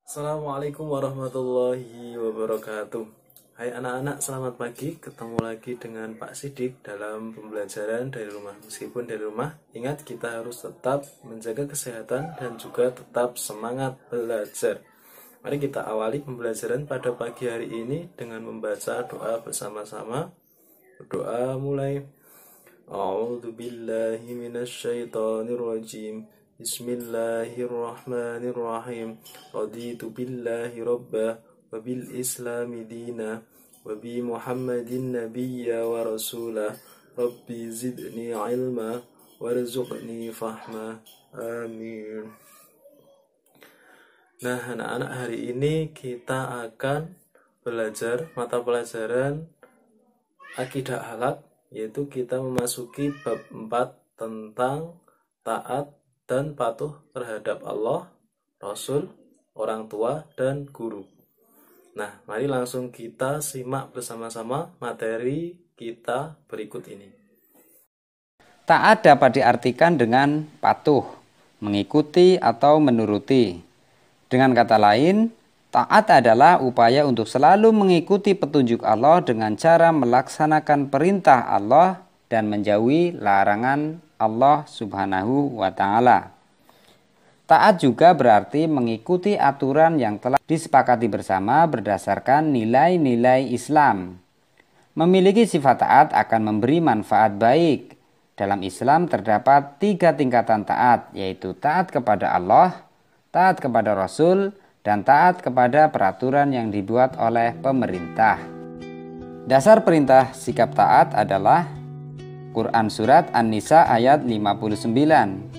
Assalamualaikum warahmatullahi wabarakatuh. Hai anak-anak, selamat pagi. Ketemu lagi dengan Pak Sidik dalam pembelajaran dari rumah. Meskipun dari rumah, ingat kita harus tetap menjaga kesehatan dan juga tetap semangat belajar. Mari kita awali pembelajaran pada pagi hari ini dengan membaca doa bersama-sama. Doa mulai. A'udzu billahi minasyaitonir rajim. Bismillahirrahmanirrahim. Raditu billahi rabba wa bil islami dina wa bi Muhammadin nabiyya wa rasulah. Rabbi zidni ilma warzuqni fahma. Amin. Nah, anak-anak, hari ini kita akan belajar mata pelajaran akidah akhlak, yaitu kita memasuki bab 4 tentang taat dan patuh terhadap Allah, Rasul, orang tua, dan guru. Nah, mari langsung kita simak bersama-sama materi kita berikut ini. Taat dapat diartikan dengan patuh, mengikuti atau menuruti. Dengan kata lain, taat adalah upaya untuk selalu mengikuti petunjuk Allah dengan cara melaksanakan perintah Allah dan menjauhi larangan Allah Subhanahu wa Ta'ala. Taat juga berarti mengikuti aturan yang telah disepakati bersama berdasarkan nilai-nilai Islam. Memiliki sifat taat akan memberi manfaat baik. Dalam Islam terdapat 3 tingkatan taat, yaitu taat kepada Allah, taat kepada Rasul, dan taat kepada peraturan yang dibuat oleh pemerintah. Dasar perintah sikap taat adalah Quran Surat An-Nisa ayat 59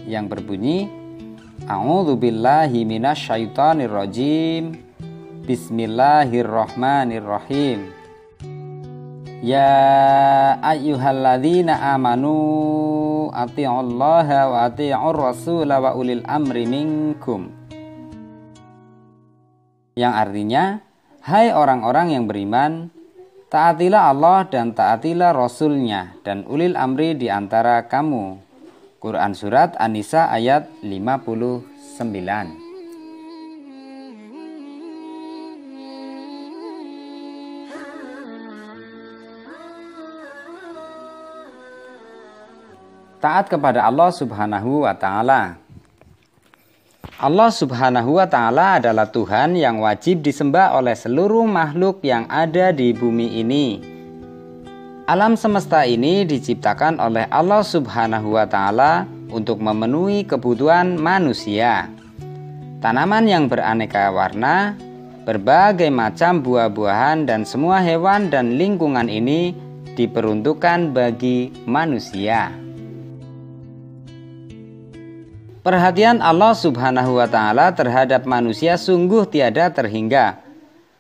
yang berbunyi, A'udzu billahi minasyaitonir rajim. Bismillahirrahmanirrahim. Ya ayyuhalladzina amanu atti'ullaha wa atti'ur rasula wa ulil amri minkum. Yang artinya, hai orang-orang yang beriman, taatilah Allah dan taatilah Rasul-Nya dan ulil amri di antara kamu. Quran Surat An-Nisa ayat 59. Taat kepada Allah Subhanahu wa Ta'ala. Allah Subhanahu wa Ta'ala adalah Tuhan yang wajib disembah oleh seluruh makhluk yang ada di bumi ini. Alam semesta ini diciptakan oleh Allah Subhanahu wa Ta'ala untuk memenuhi kebutuhan manusia. Tanaman yang beraneka warna, berbagai macam buah-buahan, dan semua hewan dan lingkungan ini diperuntukkan bagi manusia. Perhatian Allah Subhanahu wa Ta'ala terhadap manusia sungguh tiada terhingga.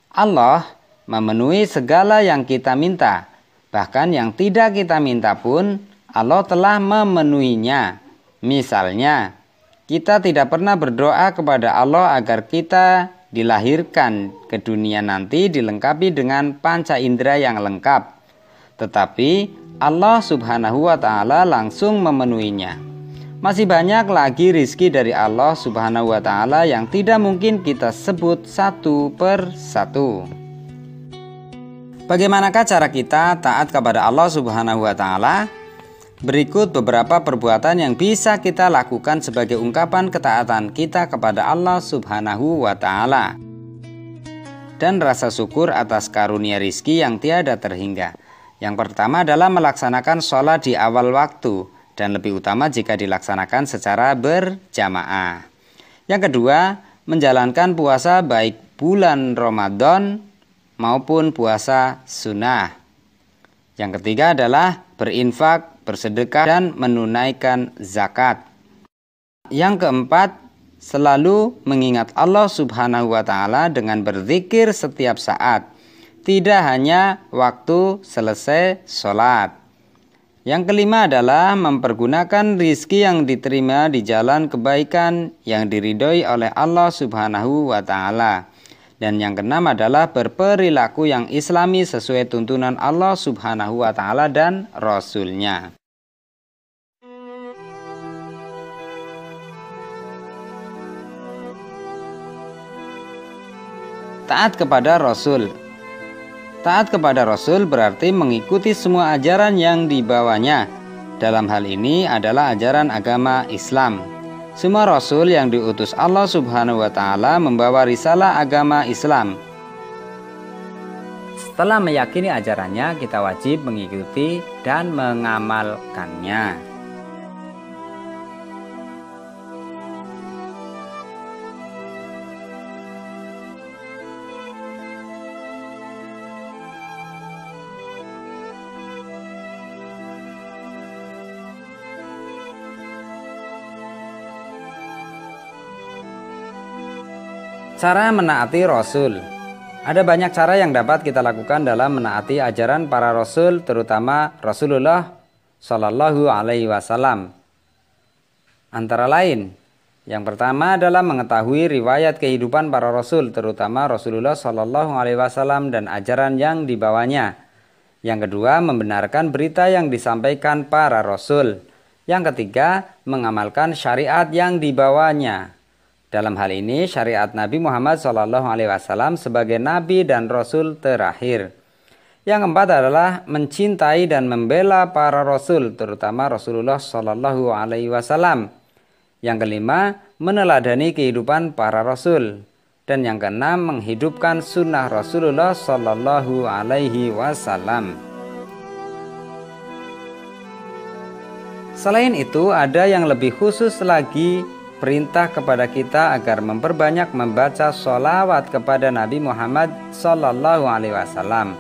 Allah memenuhi segala yang kita minta. Bahkan yang tidak kita minta pun Allah telah memenuhinya. Misalnya, kita tidak pernah berdoa kepada Allah agar kita dilahirkan ke dunia nanti dilengkapi dengan panca indera yang lengkap. Tetapi Allah Subhanahu wa Ta'ala langsung memenuhinya. Masih banyak lagi rizki dari Allah Subhanahu wa Ta'ala yang tidak mungkin kita sebut satu per satu. Bagaimanakah cara kita taat kepada Allah Subhanahu wa Ta'ala? Berikut beberapa perbuatan yang bisa kita lakukan sebagai ungkapan ketaatan kita kepada Allah Subhanahu wa Ta'ala dan rasa syukur atas karunia rizki yang tiada terhingga. Yang pertama adalah melaksanakan sholat di awal waktu, dan lebih utama jika dilaksanakan secara berjamaah. Yang kedua, menjalankan puasa baik bulan Ramadan maupun puasa sunnah. Yang ketiga adalah berinfak, bersedekah, dan menunaikan zakat. Yang keempat, selalu mengingat Allah Subhanahu wa Ta'ala dengan berzikir setiap saat, tidak hanya waktu selesai sholat. Yang kelima adalah mempergunakan rizki yang diterima di jalan kebaikan yang diridhoi oleh Allah Subhanahu wa Ta'ala. Dan yang keenam adalah berperilaku yang islami sesuai tuntunan Allah Subhanahu wa Ta'ala dan Rasul-Nya. Taat kepada Rasul. Taat kepada Rasul berarti mengikuti semua ajaran yang dibawanya. Dalam hal ini adalah ajaran agama Islam. Semua Rasul yang diutus Allah Subhanahu wa Ta'ala membawa risalah agama Islam. Setelah meyakini ajarannya, kita wajib mengikuti dan mengamalkannya. Cara menaati Rasul. Ada banyak cara yang dapat kita lakukan dalam menaati ajaran para Rasul, terutama Rasulullah Shallallahu Alaihi Wasallam. Antara lain, yang pertama adalah mengetahui riwayat kehidupan para Rasul, terutama Rasulullah Shallallahu Alaihi Wasallam dan ajaran yang dibawanya. Yang kedua, membenarkan berita yang disampaikan para Rasul. Yang ketiga, mengamalkan syariat yang dibawanya. Dalam hal ini syariat Nabi Muhammad SAW sebagai Nabi dan Rasul terakhir. Yang keempat adalah mencintai dan membela para Rasul, terutama Rasulullah SAW. Yang kelima, meneladani kehidupan para Rasul. Dan yang keenam, menghidupkan sunnah Rasulullah SAW. Selain itu, ada yang lebih khusus lagi, perintah kepada kita agar memperbanyak membaca sholawat kepada Nabi Muhammad SAW.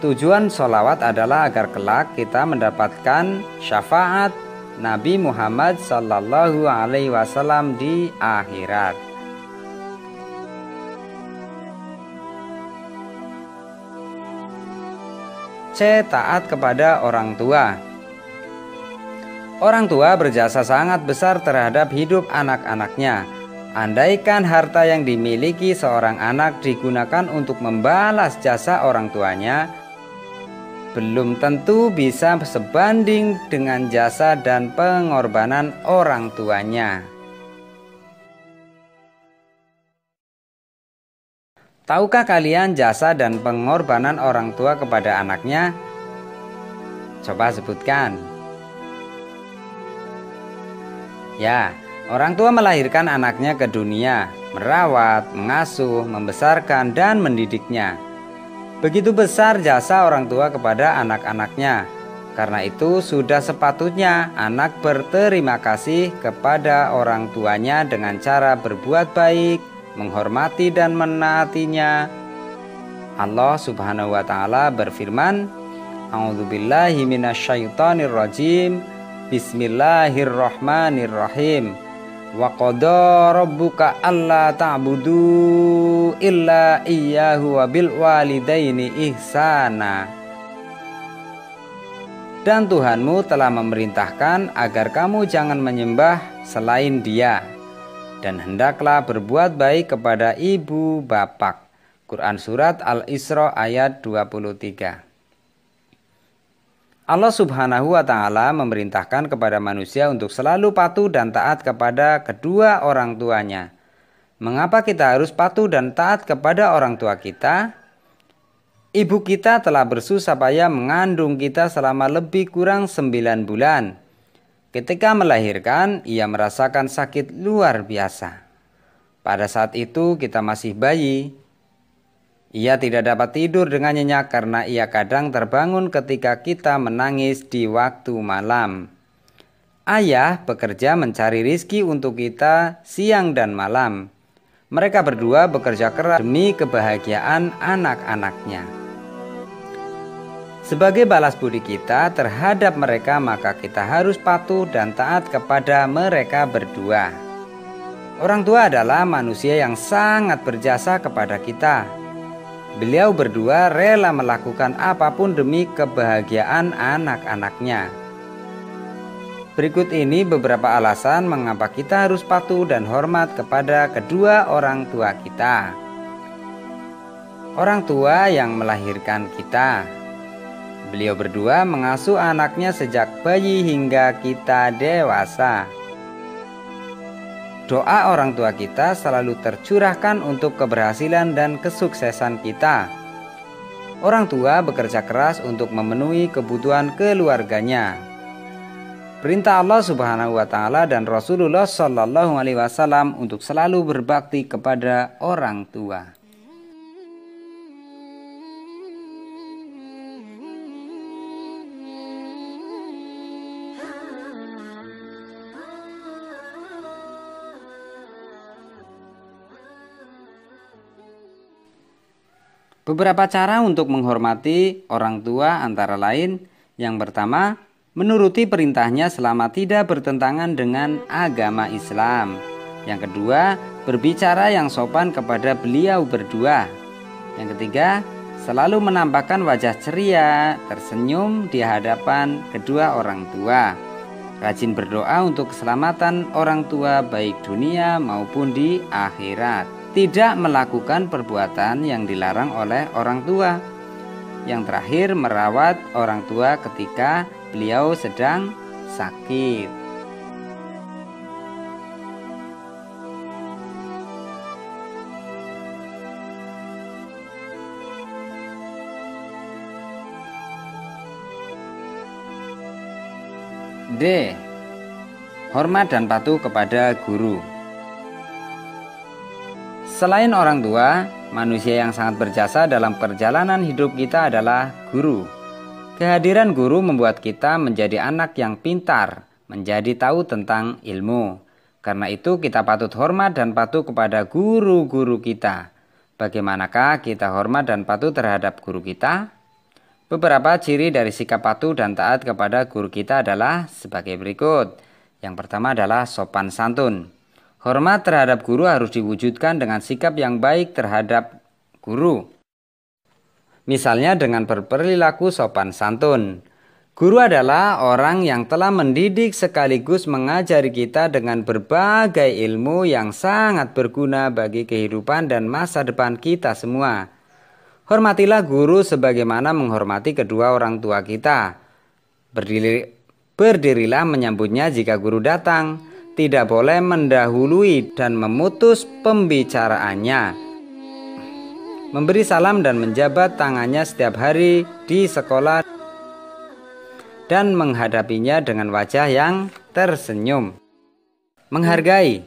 Tujuan sholawat adalah agar kelak kita mendapatkan syafaat Nabi Muhammad SAW di akhirat. C. Taat kepada orang tua. Orang tua berjasa sangat besar terhadap hidup anak-anaknya. Andaikan harta yang dimiliki seorang anak digunakan untuk membalas jasa orang tuanya, belum tentu bisa sebanding dengan jasa dan pengorbanan orang tuanya. Tahukah kalian jasa dan pengorbanan orang tua kepada anaknya? Coba sebutkan. Ya, orang tua melahirkan anaknya ke dunia, merawat, mengasuh, membesarkan, dan mendidiknya. Begitu besar jasa orang tua kepada anak-anaknya. Karena itu sudah sepatutnya anak berterima kasih kepada orang tuanya dengan cara berbuat baik, menghormati dan menaatinya. Allah Subhanahu wa Ta'ala berfirman, A'udzubillahi minasyaitonirrajim. Bismillahirrahmanirrahim. Wa qada rabbuka alla ta'budu illa iyyahu wa bil walidaini ihsana. Dan Tuhanmu telah memerintahkan agar kamu jangan menyembah selain Dia, dan hendaklah berbuat baik kepada ibu bapak. Quran Surat Al-Isra ayat 23. Allah Subhanahu wa Ta'ala memerintahkan kepada manusia untuk selalu patuh dan taat kepada kedua orang tuanya. Mengapa kita harus patuh dan taat kepada orang tua kita? Ibu kita telah bersusah payah mengandung kita selama lebih kurang 9 bulan. Ketika melahirkan, ia merasakan sakit luar biasa. Pada saat itu kita masih bayi. Ia tidak dapat tidur dengan nyenyak karena ia kadang terbangun ketika kita menangis di waktu malam. Ayah bekerja mencari rizki untuk kita siang dan malam. Mereka berdua bekerja keras demi kebahagiaan anak-anaknya. Sebagai balas budi kita terhadap mereka, maka kita harus patuh dan taat kepada mereka berdua. Orang tua adalah manusia yang sangat berjasa kepada kita. Beliau berdua rela melakukan apapun demi kebahagiaan anak-anaknya. Berikut ini beberapa alasan mengapa kita harus patuh dan hormat kepada kedua orang tua kita. Orang tua yang melahirkan kita. Beliau berdua mengasuh anaknya sejak bayi hingga kita dewasa. doa orang tua kita selalu tercurahkan untuk keberhasilan dan kesuksesan kita. Orang tua bekerja keras untuk memenuhi kebutuhan keluarganya. Perintah Allah Subhanahu wa taala dan Rasulullah Shallallahu alaihi wasallam untuk selalu berbakti kepada orang tua. Beberapa cara untuk menghormati orang tua antara lain: yang pertama, menuruti perintahnya selama tidak bertentangan dengan agama Islam. Yang kedua, berbicara yang sopan kepada beliau berdua. Yang ketiga, selalu menampakkan wajah ceria, tersenyum di hadapan kedua orang tua. Rajin berdoa untuk keselamatan orang tua baik dunia maupun di akhirat. Tidak melakukan perbuatan yang dilarang oleh orang tua. Yang terakhir, merawat orang tua ketika beliau sedang sakit. D. Hormat dan patuh kepada guru. Selain orang tua, manusia yang sangat berjasa dalam perjalanan hidup kita adalah guru. Kehadiran guru membuat kita menjadi anak yang pintar, menjadi tahu tentang ilmu. Karena itu kita patut hormat dan patuh kepada guru-guru kita. Bagaimanakah kita hormat dan patuh terhadap guru kita? Beberapa ciri dari sikap patuh dan taat kepada guru kita adalah sebagai berikut. Yang pertama adalah sopan santun. Hormat terhadap guru harus diwujudkan dengan sikap yang baik terhadap guru. Misalnya dengan berperilaku sopan santun. Guru adalah orang yang telah mendidik sekaligus mengajari kita dengan berbagai ilmu yang sangat berguna bagi kehidupan dan masa depan kita semua. Hormatilah guru sebagaimana menghormati kedua orang tua kita. Berdirilah menyambutnya jika guru datang. Tidak boleh mendahului dan memutus pembicaraannya. Memberi salam dan menjabat tangannya setiap hari di sekolah dan menghadapinya dengan wajah yang tersenyum. Menghargai.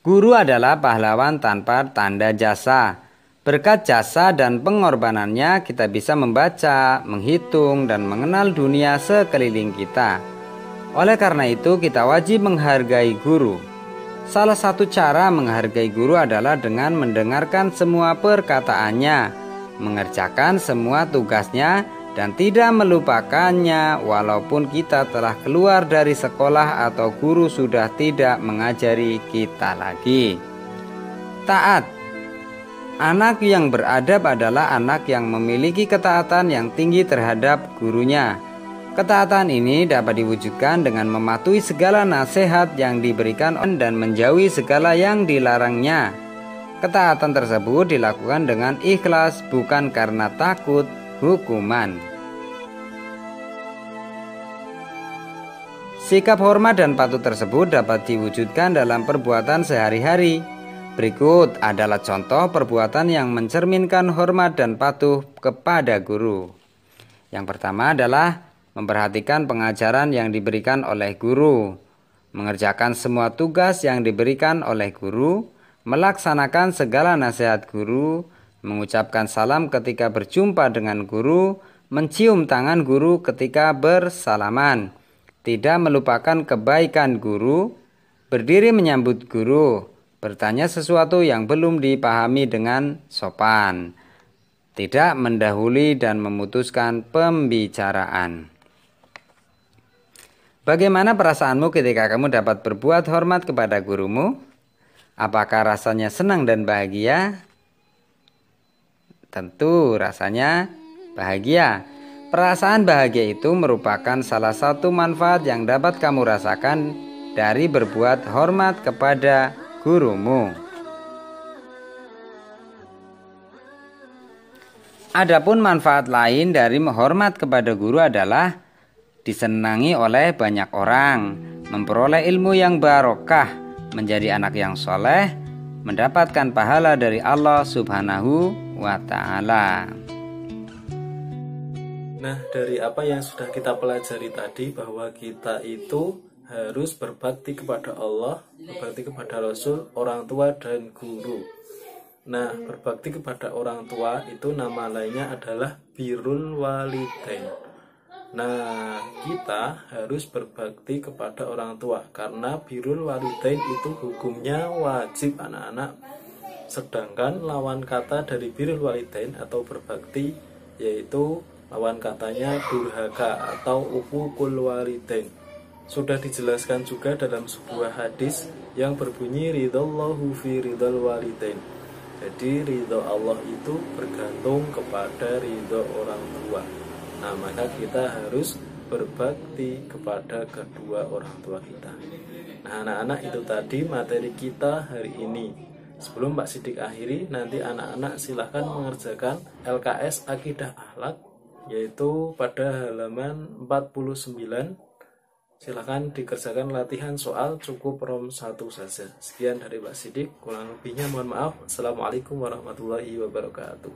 Guru adalah pahlawan tanpa tanda jasa. Berkat jasa dan pengorbanannya kita bisa membaca, menghitung, dan mengenal dunia sekeliling kita. Oleh karena itu kita wajib menghargai guru. Salah satu cara menghargai guru adalah dengan mendengarkan semua perkataannya, mengerjakan semua tugasnya, dan tidak melupakannya walaupun kita telah keluar dari sekolah atau guru sudah tidak mengajari kita lagi. Taat. Anak yang beradab adalah anak yang memiliki ketaatan yang tinggi terhadap gurunya. Ketaatan ini dapat diwujudkan dengan mematuhi segala nasihat yang diberikan dan menjauhi segala yang dilarangnya. Ketaatan tersebut dilakukan dengan ikhlas, bukan karena takut hukuman. Sikap hormat dan patuh tersebut dapat diwujudkan dalam perbuatan sehari-hari. Berikut adalah contoh perbuatan yang mencerminkan hormat dan patuh kepada guru. Yang pertama adalah memperhatikan pengajaran yang diberikan oleh guru, mengerjakan semua tugas yang diberikan oleh guru, melaksanakan segala nasihat guru, mengucapkan salam ketika berjumpa dengan guru, mencium tangan guru ketika bersalaman, tidak melupakan kebaikan guru, berdiri menyambut guru, bertanya sesuatu yang belum dipahami dengan sopan, tidak mendahului dan memutuskan pembicaraan. Bagaimana perasaanmu ketika kamu dapat berbuat hormat kepada gurumu? Apakah rasanya senang dan bahagia? Tentu rasanya bahagia. Perasaan bahagia itu merupakan salah satu manfaat yang dapat kamu rasakan dari berbuat hormat kepada gurumu. Adapun manfaat lain dari menghormat kepada guru adalah disenangi oleh banyak orang, memperoleh ilmu yang barokah, menjadi anak yang soleh, mendapatkan pahala dari Allah Subhanahu wa Ta'ala. Nah, dari apa yang sudah kita pelajari tadi, bahwa kita itu harus berbakti kepada Allah, berbakti kepada Rasul, orang tua, dan guru. Nah, berbakti kepada orang tua itu nama lainnya adalah birrul walidain. Nah, kita harus berbakti kepada orang tua, karena birrul walidain itu hukumnya wajib anak-anak. Sedangkan lawan kata dari birrul walidain atau berbakti yaitu lawan katanya durhaka atau uququl walidain. Sudah dijelaskan juga dalam sebuah hadis yang berbunyi ridallahu fi ridal walidain. Jadi ridho Allah itu bergantung kepada ridho orang tua. Nah, maka kita harus berbakti kepada kedua orang tua kita. Nah, anak-anak, itu tadi materi kita hari ini. Sebelum Pak Sidik akhiri, nanti anak-anak silahkan mengerjakan LKS Akidah Akhlak, yaitu pada halaman 49. Silahkan dikerjakan latihan soal, cukup rom 1 saja. Sekian dari Pak Sidik, kurang lebihnya mohon maaf. Assalamualaikum warahmatullahi wabarakatuh.